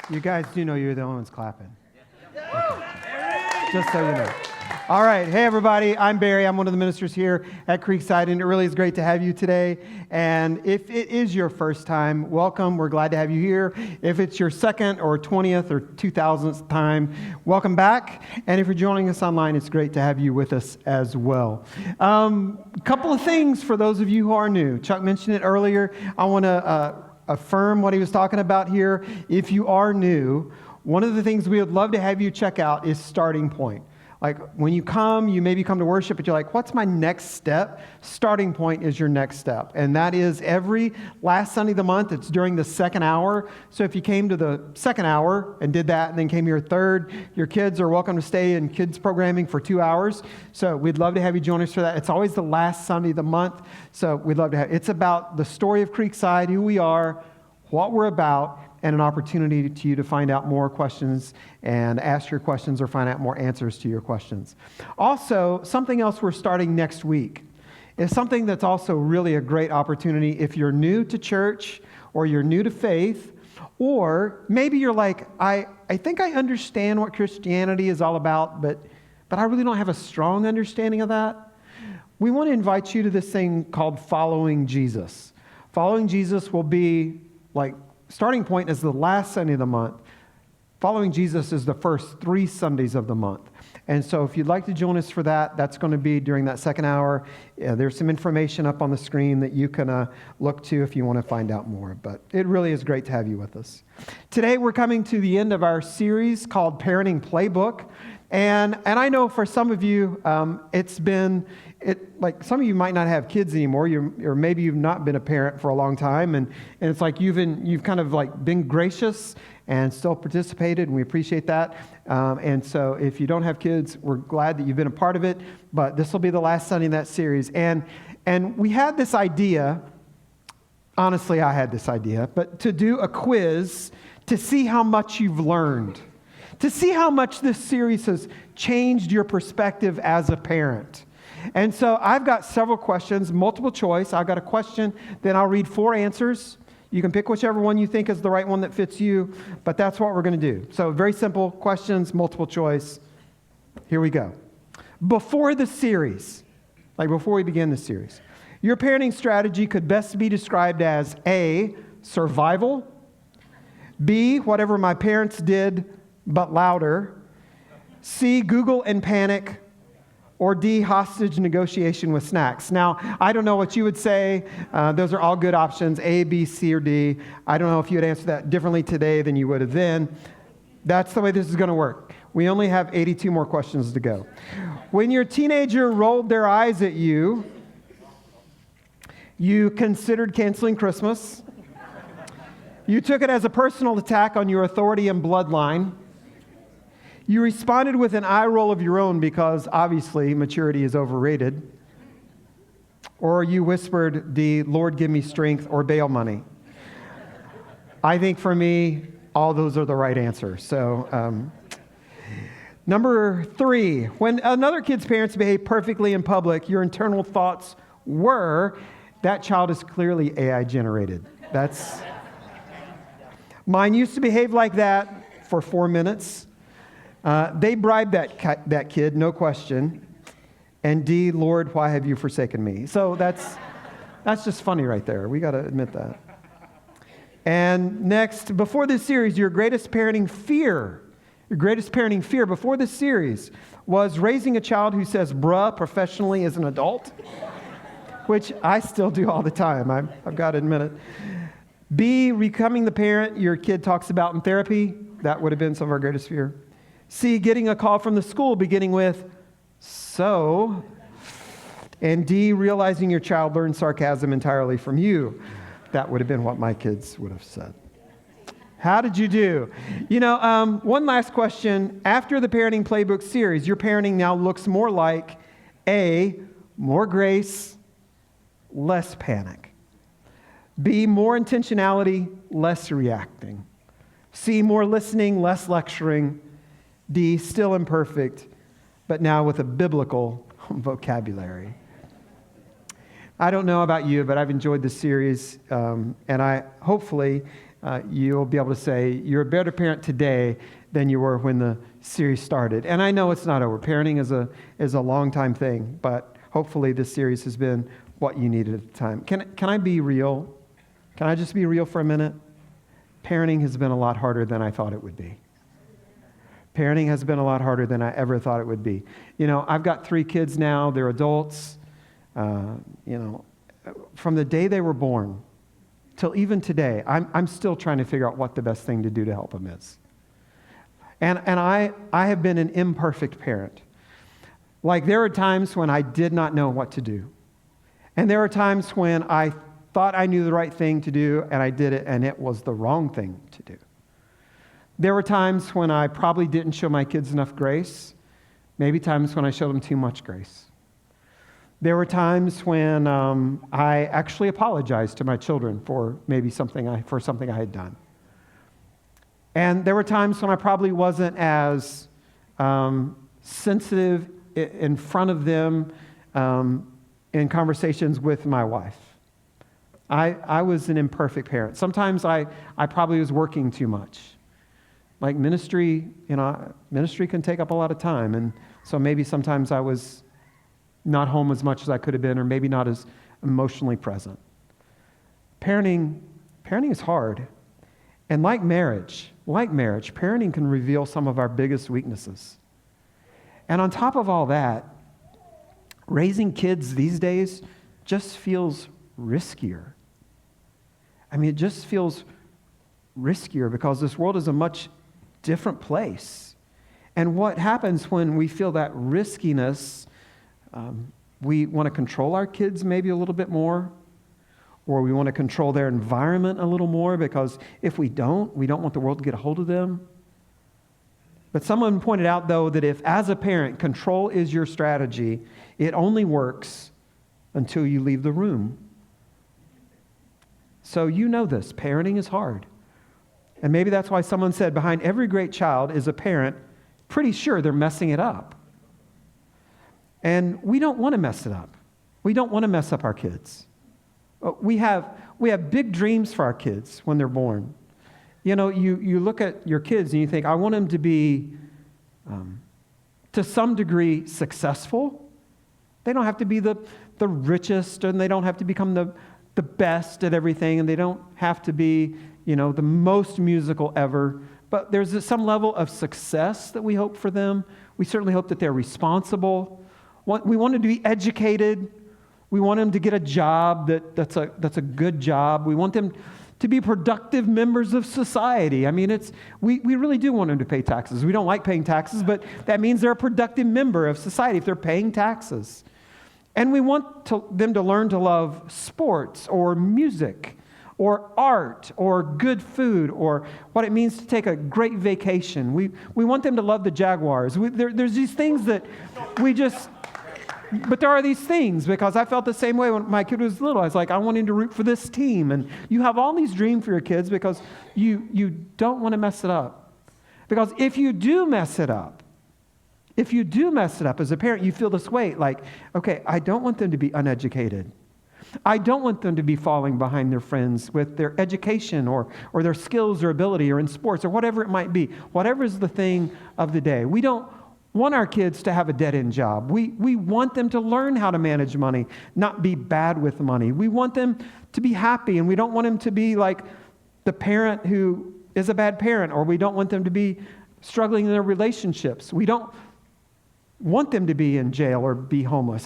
You guys do know you're the only ones clapping. Okay. Just so you know. All right. Hey, everybody. I'm Barry. I'm one of the ministers here at Creekside, and it really is great to have you today. And if it is your first time, welcome. We're glad to have you here. If it's your second or 20th or 2000th time, welcome back. And if you're joining us online, it's great to have you with us as well. A couple of things for those of you who are new. Chuck mentioned it earlier. I want to affirm what he was talking about here. If you are new, one of the things we would love to have you check out is Starting Point. Like when you maybe come to worship, but you're like, what's my next step? Starting Point is your next step. And that is every last Sunday of the month. It's during the second hour. So if you came to the second hour and did that and then came here third, your kids are welcome to stay in kids programming for 2 hours. So we'd love to have you join us for that. It's always the last Sunday of the month. So we'd love to have, it's about the story of Creekside, who we are, what we're about, and an opportunity to you to find out more questions and ask your questions or find out more answers to your questions. Also, something else we're starting next week is something that's also really a great opportunity if you're new to church or you're new to faith, or maybe you're like, I think I understand what Christianity is all about, but I really don't have a strong understanding of that. We want to invite you to this thing called Following Jesus. Following Jesus will be like, Starting Point is the last Sunday of the month. Following Jesus is the first 3 Sundays of the month. And so if you'd like to join us for that, that's going to be during that second hour. There's some information up on the screen that you can look to if you want to find out more. But it really is great to have you with us. Today we're coming to the end of our series called Parenting Playbook. And I know for some of you, like some of you might not have kids anymore, or maybe you've not been a parent for a long time, and it's like you've kind of like been gracious and still participated, and we appreciate that. And so if you don't have kids, we're glad that you've been a part of it, but this will be the last Sunday in that series. And we had this idea, honestly, I had this idea, but to do a quiz to see how much you've learned, to see how much this series has changed your perspective as a parent. And so I've got several questions, multiple choice. I've got a question, then I'll read 4 answers. You can pick whichever one you think is the right one that fits you, but that's what we're going to do. So very simple questions, multiple choice. Here we go. Before the series, before we begin the series, your parenting strategy could best be described as A, survival, B, whatever my parents did, but louder, C, Google and panic, or D, hostage negotiation with snacks. Now, I don't know what you would say. Those are all good options, A, B, C, or D. I don't know if you would answer that differently today than you would have then. That's the way this is going to work. We only have 82 more questions to go. When your teenager rolled their eyes at you, you considered canceling Christmas. You took it as a personal attack on your authority and bloodline. You responded with an eye roll of your own because obviously maturity is overrated. Or you whispered the Lord give me strength or bail money. I think for me, all those are the right answer. So number 3, when another kid's parents behave perfectly in public, your internal thoughts were, that child is clearly AI generated. Mine used to behave like that for 4 minutes. They bribed that kid, no question. And D, Lord, why have you forsaken me? So that's just funny right there. We got to admit that. And next, before this series, your greatest parenting fear before this series was raising a child who says bruh professionally as an adult, which I still do all the time. I've got to admit it. B, becoming the parent your kid talks about in therapy. That would have been some of our greatest fear. C, getting a call from the school beginning with, so. And D, realizing your child learned sarcasm entirely from you. That would have been what my kids would have said. How did you do? One last question. After the Parenting Playbook series, your parenting now looks more like A, more grace, less panic. B, more intentionality, less reacting. C, more listening, less lecturing. D, still imperfect, but now with a biblical vocabulary. I don't know about you, but I've enjoyed this series, and I hopefully you'll be able to say you're a better parent today than you were when the series started. And I know it's not over. Parenting is a long time thing, but hopefully this series has been what you needed at the time. Can I be real? Can I just be real for a minute? Parenting has been a lot harder than I thought it would be. Parenting has been a lot harder than I ever thought it would be. I've got 3 kids now. They're adults. From the day they were born till even today, I'm still trying to figure out what the best thing to do to help them is. And I have been an imperfect parent. Like, there are times when I did not know what to do. And there are times when I thought I knew the right thing to do, and I did it, and it was the wrong thing to do. There were times when I probably didn't show my kids enough grace, maybe times when I showed them too much grace. There were times when I actually apologized to my children for maybe something I had done. And there were times when I probably wasn't as sensitive in front of them in conversations with my wife. I was an imperfect parent. Sometimes I probably was working too much. Like ministry can take up a lot of time. And so maybe sometimes I was not home as much as I could have been, or maybe not as emotionally present. Parenting is hard. And like marriage, parenting can reveal some of our biggest weaknesses. And on top of all that, raising kids these days just feels riskier. It just feels riskier because this world is a much different place. And what happens when we feel that riskiness, we want to control our kids maybe a little bit more, or we want to control their environment a little more, because if we don't want the world to get a hold of them. But someone pointed out, though, that if, as a parent, control is your strategy, it only works until you leave the room. So this, parenting is hard. And maybe that's why someone said behind every great child is a parent pretty sure they're messing it up. And we don't want to mess it up. We don't want to mess up our kids. We have big dreams for our kids when they're born. You look at your kids and you think, I want them to be, to some degree, successful. They don't have to be the richest, and they don't have to become the best at everything, and they don't have to be, the most musical ever. But there's some level of success that we hope for them. We certainly hope that they're responsible. We want them to be educated. We want them to get a job that's a good job. We want them to be productive members of society. We really do want them to pay taxes. We don't like paying taxes, but that means they're a productive member of society if they're paying taxes. And we want them to learn to love sports or music or art or good food or what it means to take a great vacation. We want them to love the Jaguars. There's these things that we just... But there are these things, because I felt the same way when my kid was little. I was like, I want him to root for this team. And you have all these dreams for your kids because you don't want to mess it up. Because if you do mess it up as a parent, you feel this weight like, okay, I don't want them to be uneducated. I don't want them to be falling behind their friends with their education or their skills or ability or in sports or whatever it might be. Whatever is the thing of the day. We don't want our kids to have a dead-end job. We want them to learn how to manage money, not be bad with money. We want them to be happy, and we don't want them to be like the parent who is a bad parent, or we don't want them to be struggling in their relationships. We don't want them to be in jail or be homeless.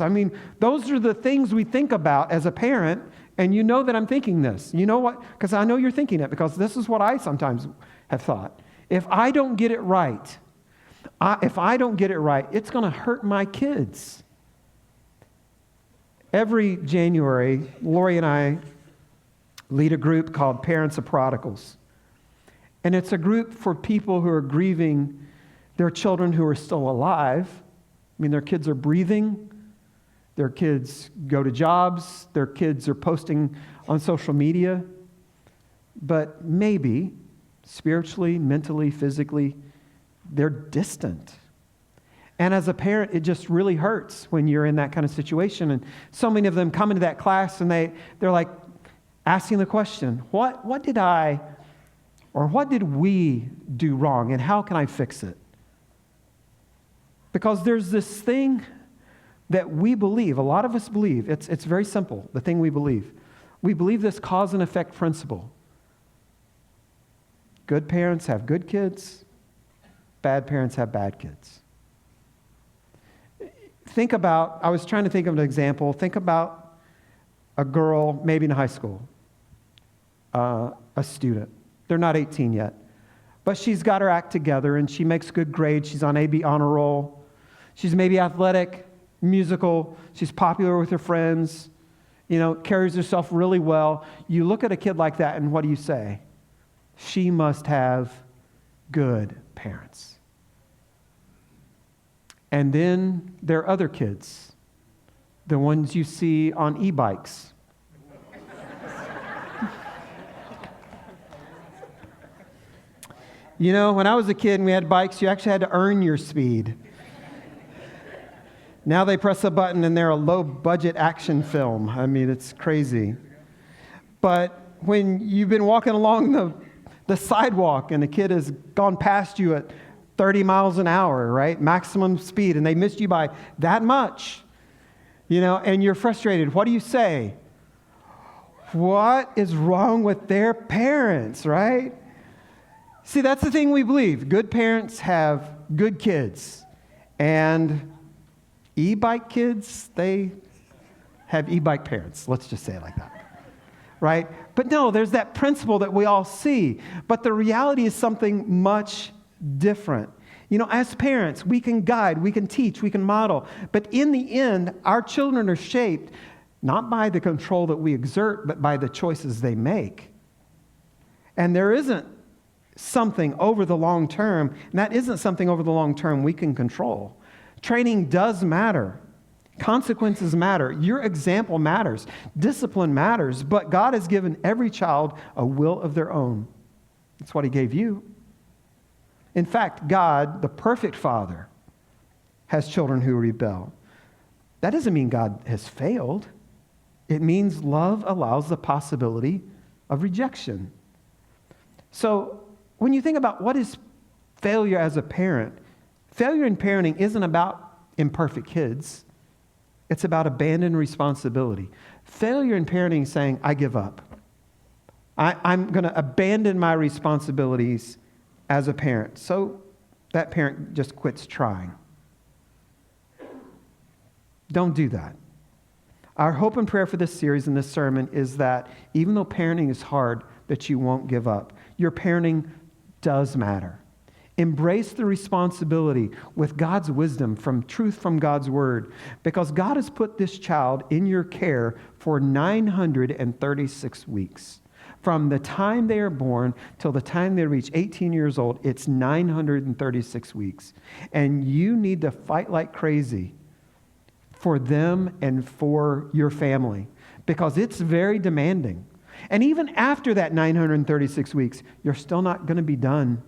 Those are the things we think about as a parent, and you know that I'm thinking this. You know what? Because I know you're thinking it, because this is what I sometimes have thought. If I don't get it right, it's going to hurt my kids. Every January, Lori and I lead a group called Parents of Prodigals. And it's a group for people who are grieving their children who are still alive. Their kids are breathing. Their kids go to jobs. Their kids are posting on social media. But maybe, spiritually, mentally, physically, they're distant. And as a parent, it just really hurts when you're in that kind of situation. And so many of them come into that class and they're like asking the question, what did I Or what did we do wrong, and how can I fix it? Because there's this thing that we believe, a lot of us believe, it's very simple, the thing we believe. We believe this cause and effect principle. Good parents have good kids, bad parents have bad kids. I was trying to think of an example. Think about a girl, maybe in high school, a student. They're not 18 yet, but she's got her act together and she makes good grades. She's on AB honor roll. She's maybe athletic, musical. She's popular with her friends, carries herself really well. You look at a kid like that and what do you say? She must have good parents. And then there are other kids, the ones you see on e-bikes. When I was a kid and we had bikes, you actually had to earn your speed. Now they press a button and they're a low-budget action film. I mean, it's crazy. But when you've been walking along the sidewalk and a kid has gone past you at 30 miles an hour, right? Maximum speed, and they missed you by that much, and you're frustrated. What do you say? What is wrong with their parents, right? See, that's the thing we believe. Good parents have good kids. And e-bike kids, they have e-bike parents. Let's just say it like that. Right? But no, there's that principle that we all see. But the reality is something much different. As parents, we can guide, we can teach, we can model. But in the end, our children are shaped not by the control that we exert, but by the choices they make. And there isn't something over the long term, and that isn't something over the long term we can control. Training does matter. Consequences matter. Your example matters. Discipline matters. But God has given every child a will of their own. That's what He gave you. In fact, God, the perfect Father, has children who rebel. That doesn't mean God has failed. It means love allows the possibility of rejection. So, when you think about what is failure as a parent, failure in parenting isn't about imperfect kids. It's about abandoned responsibility. Failure in parenting is saying, I give up. I'm going to abandon my responsibilities as a parent. So that parent just quits trying. Don't do that. Our hope and prayer for this series and this sermon is that even though parenting is hard, that you won't give up. Your parenting does matter. Embrace the responsibility with God's wisdom, from truth from God's word, because God has put this child in your care for 936 weeks. From the time they are born till the time they reach 18 years old, it's 936 weeks. And you need to fight like crazy for them and for your family, because it's very demanding. And even after that 936 weeks, you're still not going to be done.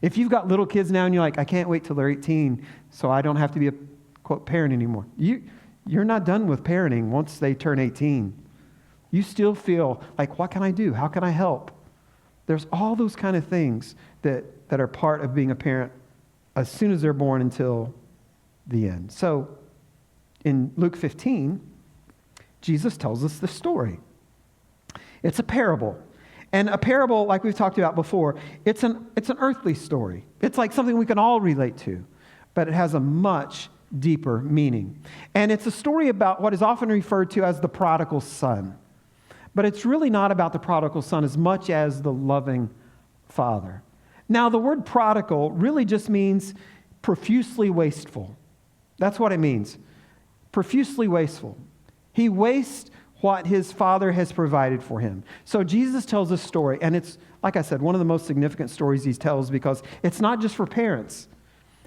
If you've got little kids now and you're like, I can't wait till they're 18 so I don't have to be a, quote, parent anymore. You're not done with parenting once they turn 18. You still feel like, what can I do? How can I help? There's all those kind of things that are part of being a parent as soon as they're born until the end. So in Luke 15, Jesus tells us the story. It's a parable. And a parable, like we've talked about before, it's an earthly story. It's like something we can all relate to, but it has a much deeper meaning. And it's a story about what is often referred to as the prodigal son. But it's really not about the prodigal son as much as the loving father. Now, the word prodigal really just means profusely wasteful. That's what it means. Profusely wasteful. He wastes what his father has provided for him. So Jesus tells this story, and it's, like I said, one of the most significant stories he tells, because it's not just for parents.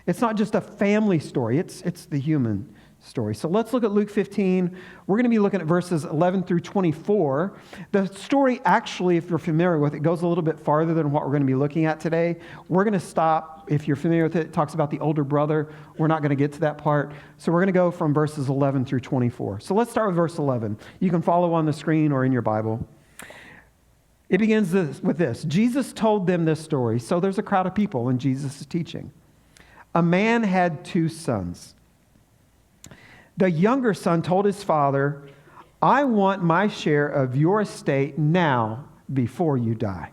It's not just a family story. It's the human story. So let's look at Luke 15. We're going to be looking at verses 11 through 24. The story actually, if you're familiar with it, goes a little bit farther than what we're going to be looking at today. We're going to stop, if you're familiar with it, it talks about the older brother. We're not going to get to that part. So we're going to go from verses 11 through 24. So let's start with verse 11. You can follow on the screen or in your Bible. It begins with this. Jesus told them this story. So there's a crowd of people and Jesus is teaching. A man had 2 sons. The younger son told his father, I want my share of your estate now before you die.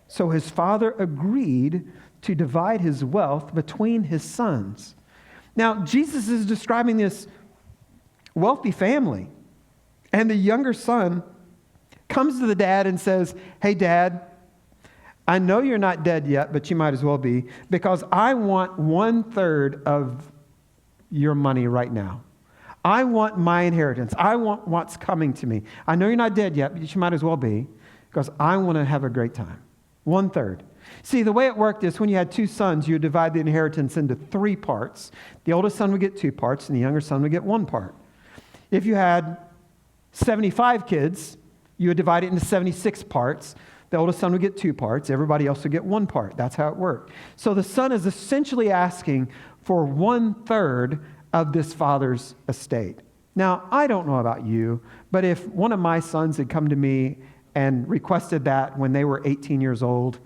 So his father agreed to divide his wealth between his sons. Now, Jesus is describing this wealthy family. And the younger son comes to the dad and says, hey, Dad, I know you're not dead yet, but you might as well be, because I want 1/3 of your money right now. I want my inheritance. I want what's coming to me. I know you're not dead yet, but you might as well be, because I want to have a great time. 1/3. See, the way it worked is when you had 2 sons, you would divide the inheritance into 3 parts. The oldest son would get 2 parts, and the younger son would get 1 part. If you had 75 kids, you would divide it into 76 parts. The oldest son would get 2 parts. Everybody else would get 1 part. That's how it worked. So the son is essentially asking for 1/3 of this father's estate. Now, I don't know about you, but if one of my sons had come to me and requested that when they were 18 years old,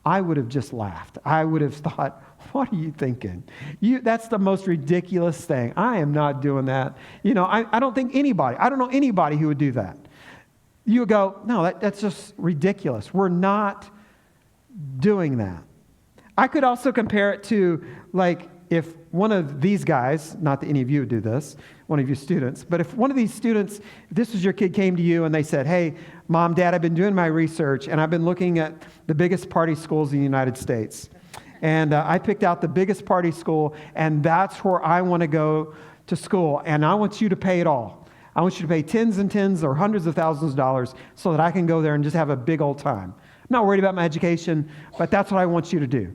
I would have just laughed. I would have thought, what are you thinking? That's the most ridiculous thing. I am not doing that. I don't know anybody who would do that. You would go, no, that's just ridiculous. We're not doing that. I could also compare it to, like, if one of these guys, not that any of you would do this, one of you students, but if one of these students, if this was your kid, came to you and they said, hey, Mom, Dad, I've been doing my research and I've been looking at the biggest party schools in the United States. And I picked out the biggest party school, and that's where I want to go to school. And I want you to pay it all. I want you to pay tens and tens or hundreds of thousands of dollars so that I can go there and just have a big old time. I'm not worried about my education, but that's what I want you to do.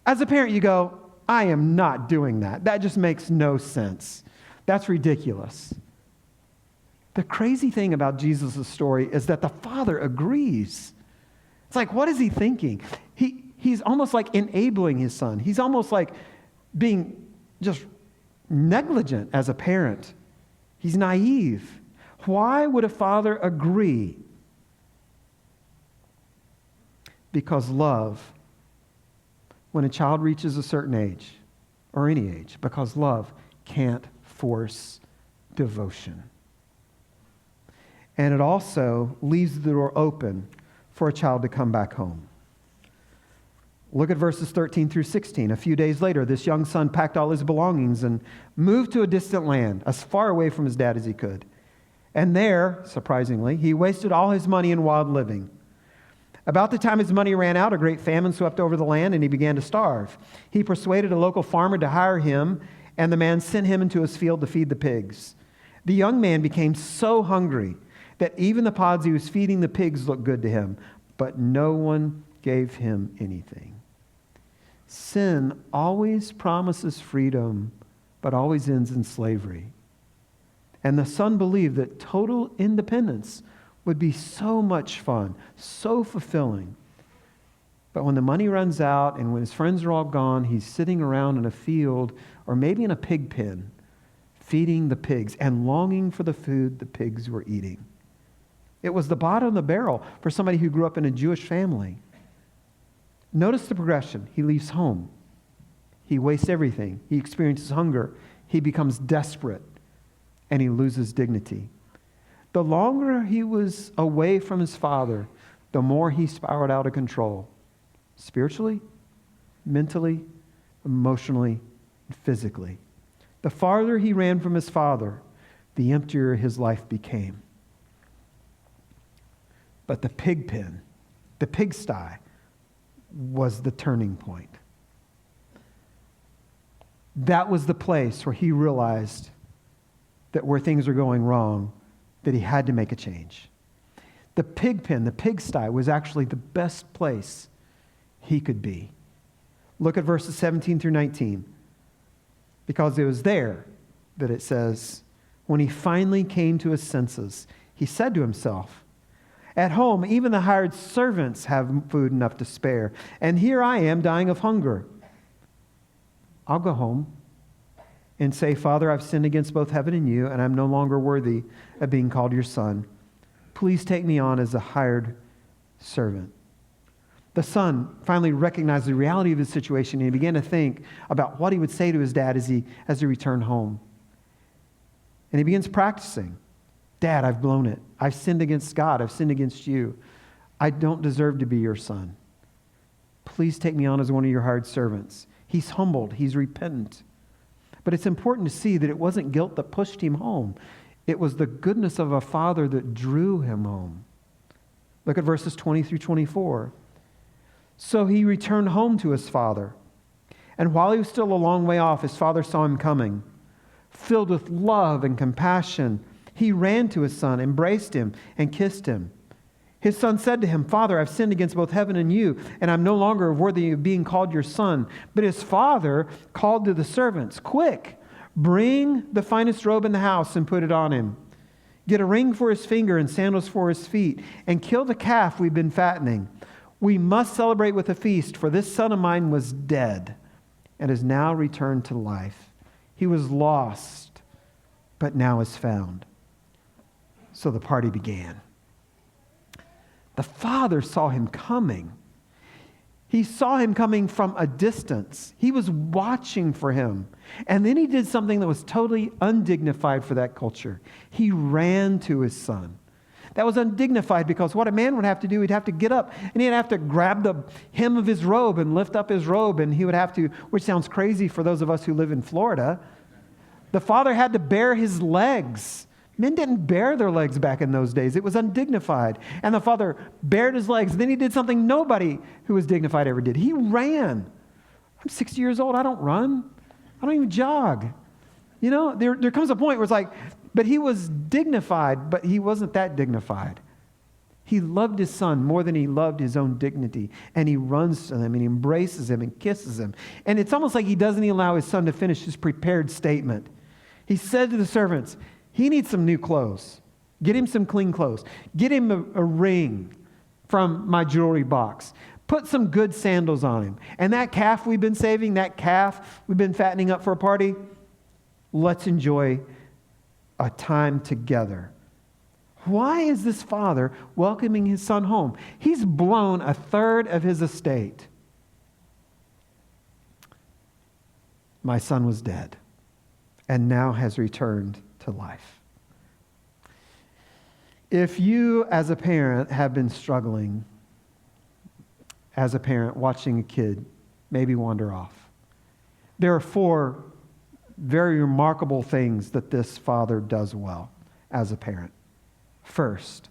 As a parent, you go, I am not doing that. That just makes no sense. That's ridiculous. The crazy thing about Jesus' story is that the father agrees. It's like, what is he thinking? He's almost like enabling his son. He's almost like being just negligent as a parent. He's naive. Why would a father agree? Because love, when a child reaches a certain age, or any age, because love can't force devotion. And it also leaves the door open for a child to come back home. Look at verses 13 through 16. A few days later, this young son packed all his belongings and moved to a distant land, as far away from his dad as he could. And there, surprisingly, he wasted all his money in wild living. About the time his money ran out, a great famine swept over the land, and he began to starve. He persuaded a local farmer to hire him, and the man sent him into his field to feed the pigs. The young man became so hungry that even the pods he was feeding the pigs looked good to him, but no one gave him anything. Sin always promises freedom, but always ends in slavery. And the son believed that total independence would be so much fun, so fulfilling. But when the money runs out and when his friends are all gone, he's sitting around in a field or maybe in a pig pen, feeding the pigs and longing for the food the pigs were eating. It was the bottom of the barrel for somebody who grew up in a Jewish family. Notice the progression. He leaves home. He wastes everything. He experiences hunger. He becomes desperate, and he loses dignity. The longer he was away from his father, the more he spiraled out of control. Spiritually, mentally, emotionally, and physically. The farther he ran from his father, the emptier his life became. But the pig pen, the pigsty, was the turning point. That was the place where he realized that where things were going wrong, that he had to make a change. The pig pen, the pigsty, was actually the best place he could be. Look at verses 17 through 19. Because it was there that it says, when he finally came to his senses, he said to himself, at home, even the hired servants have food enough to spare, and here I am dying of hunger. I'll go home and say, Father, I've sinned against both heaven and you, and I'm no longer worthy of being called your son. Please take me on as a hired servant. The son finally recognized the reality of his situation, and he began to think about what he would say to his dad as he returned home. And he begins practicing. Dad, I've blown it. I've sinned against God. I've sinned against you. I don't deserve to be your son. Please take me on as one of your hired servants. He's humbled. He's repentant. But it's important to see that it wasn't guilt that pushed him home. It was the goodness of a father that drew him home. Look at verses 20 through 24. So he returned home to his father. And while he was still a long way off, his father saw him coming. Filled with love and compassion, he ran to his son, embraced him, and kissed him. His son said to him, Father, I've sinned against both heaven and you, and I'm no longer worthy of being called your son. But his father called to the servants, Quick, bring the finest robe in the house and put it on him. Get a ring for his finger and sandals for his feet, and kill the calf we've been fattening. We must celebrate with a feast, for this son of mine was dead and has now returned to life. He was lost, but now is found. So the party began. The father saw him coming. He saw him coming from a distance. He was watching for him. And then he did something that was totally undignified for that culture. He ran to his son. That was undignified because what a man would have to do, he'd have to get up and he'd have to grab the hem of his robe and lift up his robe, and he would have to, which sounds crazy for those of us who live in Florida. The father had to bare his legs. Men didn't bare their legs back in those days. It was undignified. And the father bared his legs. Then he did something nobody who was dignified ever did. He ran. I'm 60 years old. I don't run. I don't even jog. You know, there comes a point where it's like, but he was dignified, but he wasn't that dignified. He loved his son more than he loved his own dignity. And he runs to him and he embraces him and kisses him. And it's almost like he doesn't even allow his son to finish his prepared statement. He said to the servants, he needs some new clothes. Get him some clean clothes. Get him a ring from my jewelry box. Put some good sandals on him. And that calf we've been saving, that calf we've been fattening up for a party, let's enjoy a time together. Why is this father welcoming his son home? He's blown a third of his estate. My son was dead and now has returned to life. If you, as a parent, have been struggling as a parent watching a kid maybe wander off, there are 4 very remarkable things that this father does well as a parent. First,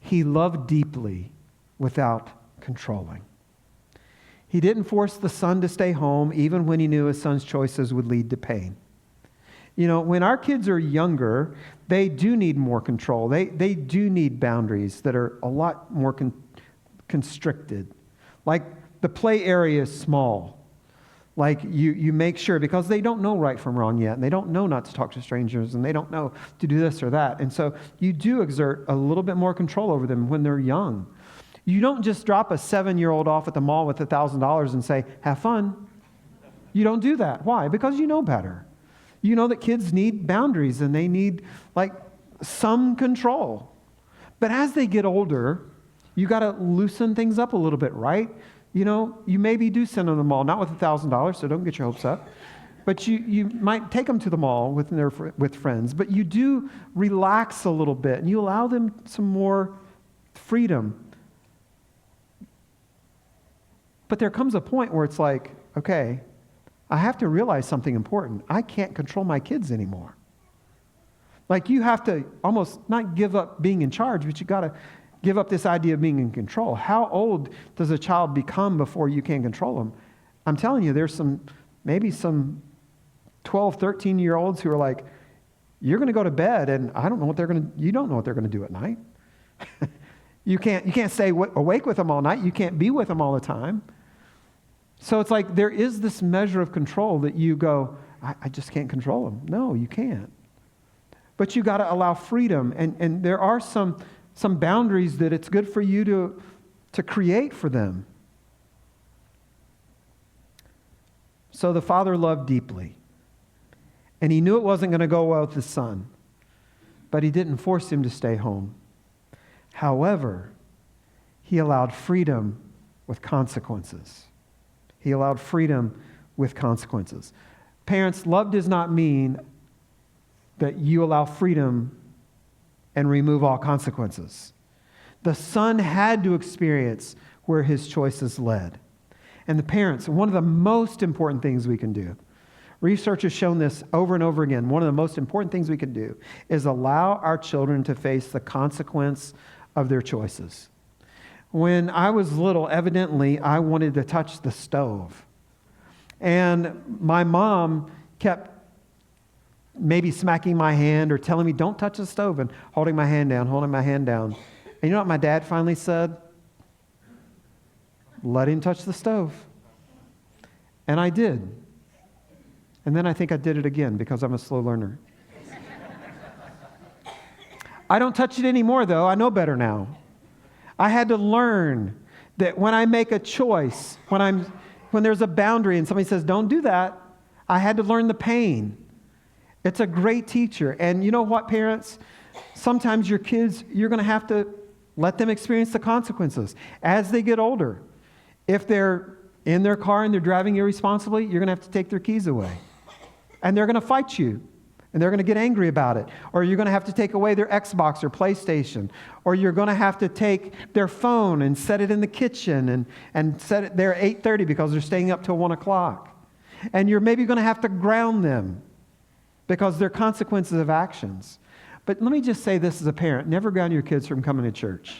he loved deeply without controlling. He didn't force the son to stay home even when he knew his son's choices would lead to pain. You know, when our kids are younger, they do need more control. They do need boundaries that are a lot more constricted. Like the play area is small. Like you make sure, because they don't know right from wrong yet, and they don't know not to talk to strangers, and they don't know to do this or that. And so you do exert a little bit more control over them when they're young. You don't just drop a 7-year-old off at the mall with $1,000 and say, have fun. You don't do that. Why? Because you know better. You know that kids need boundaries and they need like some control. But as they get older, you got to loosen things up a little bit, right? You know, you maybe do send them to the mall, not with $1,000, so don't get your hopes up. But you might take them to the mall with friends, but you do relax a little bit and you allow them some more freedom. But there comes a point where it's like, okay, I have to realize something important. I can't control my kids anymore. Like you have to almost not give up being in charge, but you got to give up this idea of being in control. How old does a child become before you can't control them? I'm telling you, there's maybe some 12, 13-year-olds who are like, you're going to go to bed and you don't know what they're going to do at night. You can't stay awake with them all night. You can't be with them all the time. So it's like there is this measure of control that you go, I just can't control them. No, you can't. But you got to allow freedom. And there are some boundaries that it's good for you to create for them. So the father loved deeply. And he knew it wasn't going to go well with his son. But he didn't force him to stay home. However, He allowed freedom with consequences. He allowed freedom with consequences. Parents, love does not mean that you allow freedom and remove all consequences. The son had to experience where his choices led. And the parents, one of the most important things we can do, research has shown this over and over again, one of the most important things we can do is allow our children to face the consequence of their choices. When I was little, evidently, I wanted to touch the stove. And my mom kept maybe smacking my hand or telling me, don't touch the stove, and holding my hand down. And you know what my dad finally said? Let him touch the stove. And I did. And then I think I did it again because I'm a slow learner. I don't touch it anymore, though. I know better now. I had to learn that when I make a choice, when there's a boundary and somebody says, don't do that, I had to learn the pain. It's a great teacher. And you know what, parents? Sometimes your kids, you're going to have to let them experience the consequences as they get older. If they're in their car and they're driving irresponsibly, you're going to have to take their keys away. And they're going to fight you. And they're going to get angry about it. Or you're going to have to take away their Xbox or PlayStation. Or you're going to have to take their phone and set it in the kitchen and set it there at 8:30 because they're staying up till 1 o'clock. And you're maybe going to have to ground them because they're consequences of actions. But let me just say this as a parent. Never ground your kids from coming to church.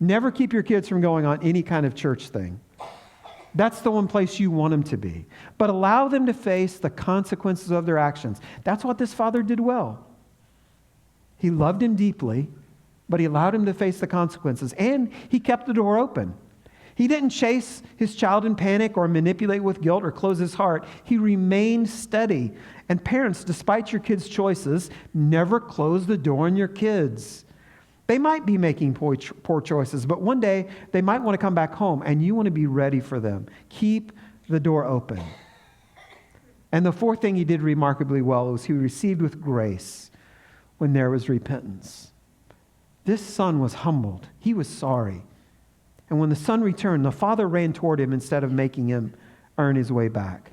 Never keep your kids from going on any kind of church thing. That's the one place you want them to be. But allow them to face the consequences of their actions. That's what this father did well. He loved him deeply, but he allowed him to face the consequences. And he kept the door open. He didn't chase his child in panic or manipulate with guilt or close his heart. He remained steady. And parents, despite your kids' choices, never close the door on your kids. They might be making poor choices, but one day they might want to come back home, and you want to be ready for them. Keep the door open. And the fourth thing he did remarkably well was he received with grace when there was repentance. This son was humbled. He was sorry. And when the son returned, the father ran toward him instead of making him earn his way back.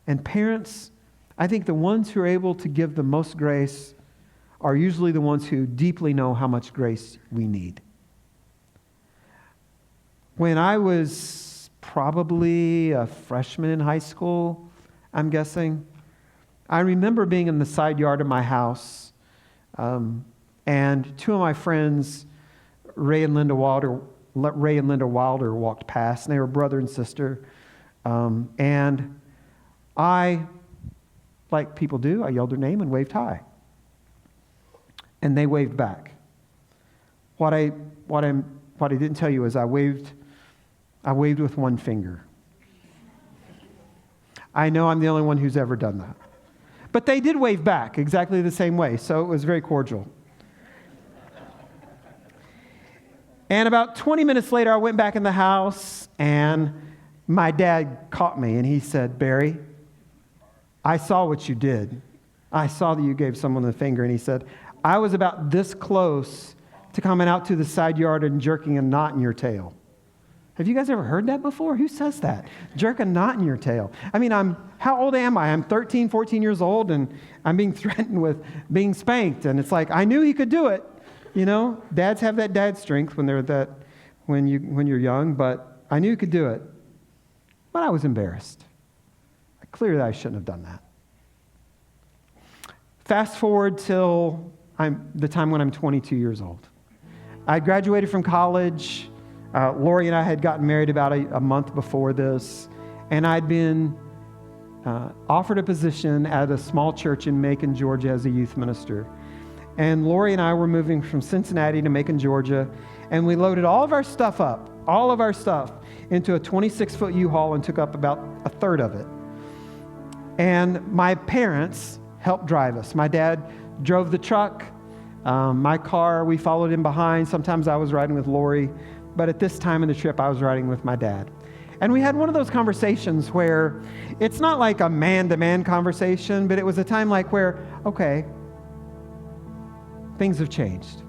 And parents, I think the ones who are able to give the most grace are usually the ones who deeply know how much grace we need. When I was probably a freshman in high school, I'm guessing, I remember being in the side yard of my house, and two of my friends, Ray and Linda Wilder, walked past, and they were brother and sister. And I, like people do, I yelled their name and waved hi. And they waved back. What I didn't tell you is I waved with one finger. I know I'm the only one who's ever done that. But they did wave back exactly the same way, so it was very cordial. And about 20 minutes later, I went back in the house, and my dad caught me, and he said, "Barry, I saw what you did. I saw that you gave someone the finger." And he said, "I was about this close to coming out to the side yard and jerking a knot in your tail." Have you guys ever heard that before? Who says that? Jerk a knot in your tail. I mean, how old am I? I'm 13, 14 years old, and I'm being threatened with being spanked. And it's like, I knew he could do it. You know, dads have that dad strength when you're young, but I knew he could do it. But I was embarrassed. Clearly, I shouldn't have done that. Fast forward till the time when I'm 22 years old. I graduated from college. Lori and I had gotten married about a month before this, and I'd been offered a position at a small church in Macon, Georgia as a youth minister. And Lori and I were moving from Cincinnati to Macon, Georgia, and we loaded all of our stuff, into a 26-foot U-Haul and took up about a third of it. And my parents helped drive us. My dad drove the truck. My car, we followed him behind. Sometimes I was riding with Lori, but at this time in the trip, I was riding with my dad. And we had one of those conversations where it's not like a man-to-man conversation, but it was a time like where, okay, things have changed.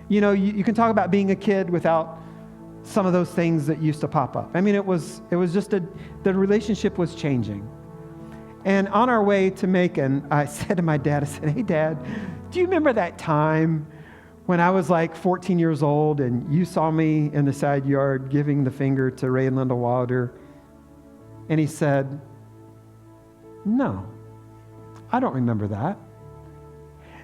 You know, you can talk about being a kid without some of those things that used to pop up. I mean, it was just the relationship was changing. And on our way to Macon, I said to my dad, I said, hey, Dad, do you remember that time when I was like 14 years old and you saw me in the side yard giving the finger to Ray and Linda Wilder? And he said, no, I don't remember that.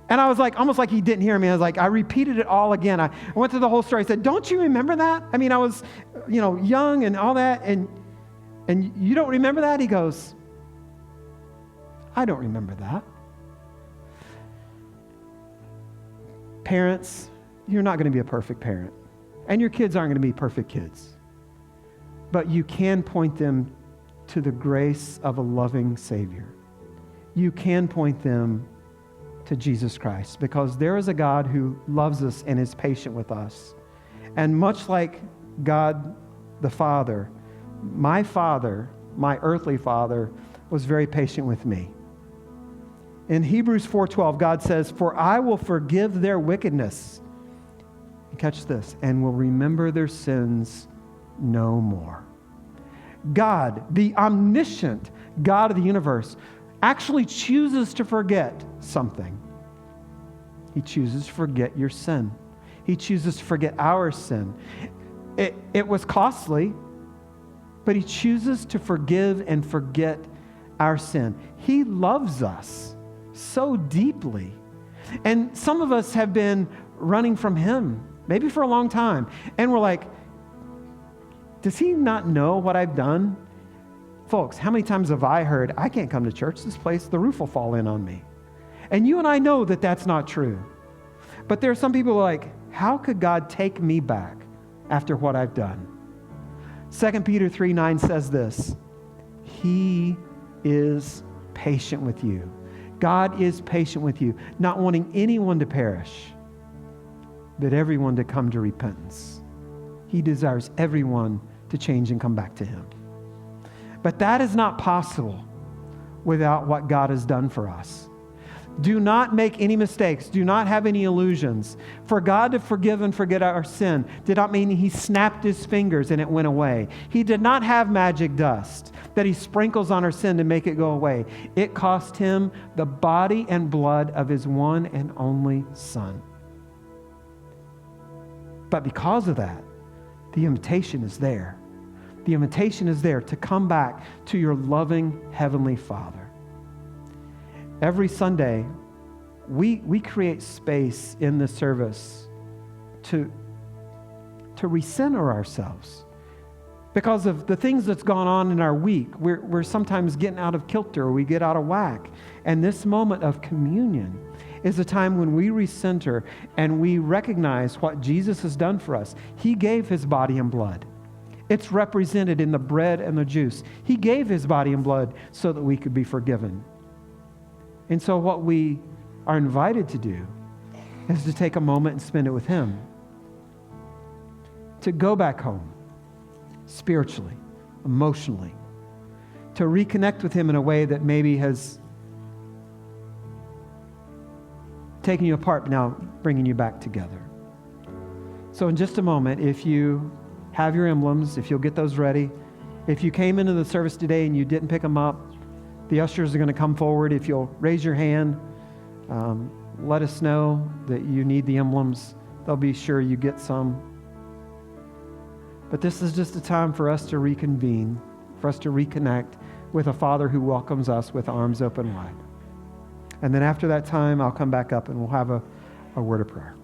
And I was like, almost like he didn't hear me. I repeated it all again. I went through the whole story. I said, don't you remember that? I mean, I was, young and all that. And you don't remember that? He goes, I don't remember that. Parents, you're not going to be a perfect parent. And your kids aren't going to be perfect kids. But you can point them to the grace of a loving Savior. You can point them to Jesus Christ, because there is a God who loves us and is patient with us. And much like God the Father, my earthly father, was very patient with me. In Hebrews 4:12, God says, for I will forgive their wickedness. And catch this, and will remember their sins no more. God, the omniscient God of the universe, actually chooses to forget something. He chooses to forget your sin. He chooses to forget our sin. It was costly, but he chooses to forgive and forget our sin. He loves us so deeply. And some of us have been running from him, maybe for a long time. And we're like, does he not know what I've done? Folks, how many times have I heard, I can't come to church, this place, the roof will fall in on me. And you and I know that that's not true. But there are some people who are like, how could God take me back after what I've done? 2 Peter 3:9 says this, he is patient with you. God is patient with you, not wanting anyone to perish, but everyone to come to repentance. He desires everyone to change and come back to him. But that is not possible without what God has done for us. Do not make any mistakes. Do not have any illusions. For God to forgive and forget our sin did not mean he snapped his fingers and it went away. He did not have magic dust that he sprinkles on our sin to make it go away. It cost him the body and blood of his one and only Son. But because of that, the invitation is there. The invitation is there to come back to your loving Heavenly Father. Every Sunday, we create space in the service to recenter ourselves. Because of the things that's gone on in our week, we're sometimes getting out of kilter, or we get out of whack. And this moment of communion is a time when we recenter and we recognize what Jesus has done for us. He gave his body and blood. It's represented in the bread and the juice. He gave his body and blood so that we could be forgiven. And so what we are invited to do is to take a moment and spend it with him. To go back home, spiritually, emotionally, to reconnect with him in a way that maybe has taken you apart, but now bringing you back together. So in just a moment, if you have your emblems, if you'll get those ready. If you came into the service today and you didn't pick them up, the ushers are going to come forward. If you'll raise your hand, let us know that you need the emblems. They'll be sure you get some. But this is just a time for us to reconvene, for us to reconnect with a Father who welcomes us with arms open wide. And then after that time, I'll come back up and we'll have a word of prayer.